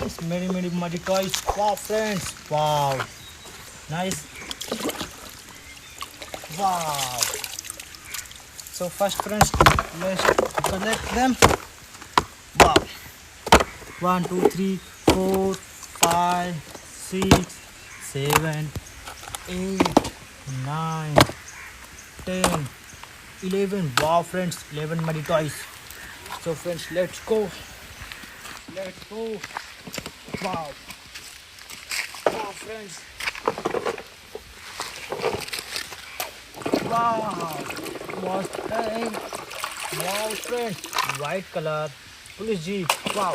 friends, many muddy toys. Wow friends, wow, nice. Wow. So first friends, let's collect them. Wow. 1 2 3 4 5 6 7 8 9 10 11. Wow friends, 11 muddy toys. So friends, let's go. Let's go. Wow. Wow friends. Wow. Mustang. Wow friends. White color. Police jeep. Wow.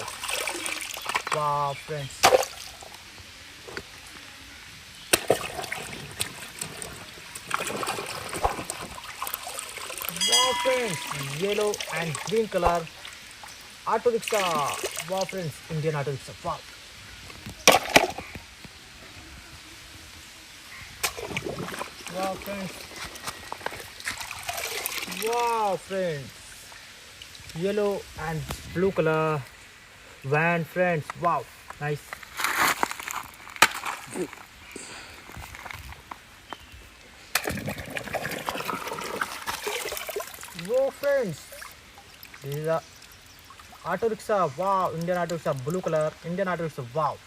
Wow friends. Wow friends. Yellow and green color. Auto rickshaw. Wow friends. Indian auto rickshaw. Wow. Wow friends. Wow friends. Yellow and blue color van friends. Wow, nice. Wow friends, this is a auto rickshaw. Wow, Indian auto rickshaw, blue color Indian auto rickshaw. Wow.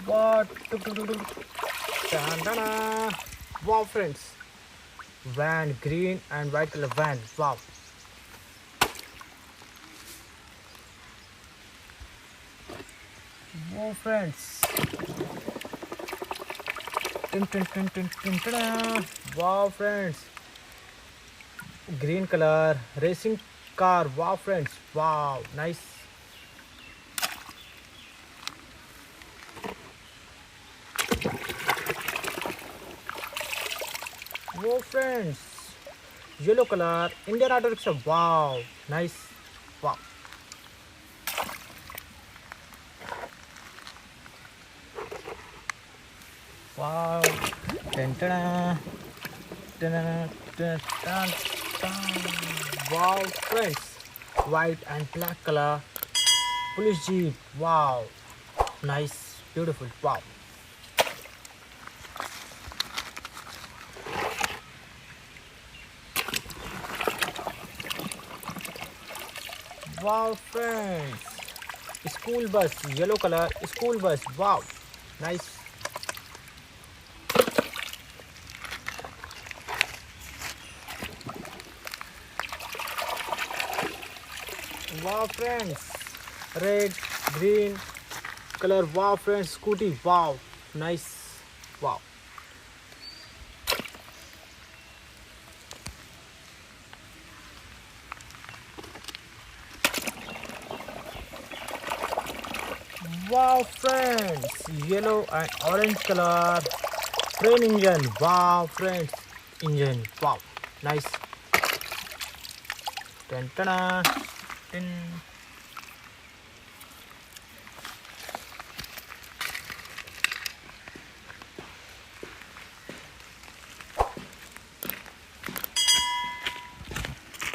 What? Wow friends, van, green and white color van. Wow. Wow friends. Wow friends, green color racing car. Wow friends, wow, nice. Wow friends, yellow color Indian auto rickshaw. Wow, nice. Wow. Wow. Wow friends, white and black color police jeep. Wow, nice, beautiful. Wow. Wow friends, school bus, yellow color school bus. Wow, nice. Wow friends, red, green color. Wow friends, scooty. Wow, nice. Wow. Wow friends, yellow and orange color train engine. Wow friends, engine. Wow, nice. Dun, dun, dun.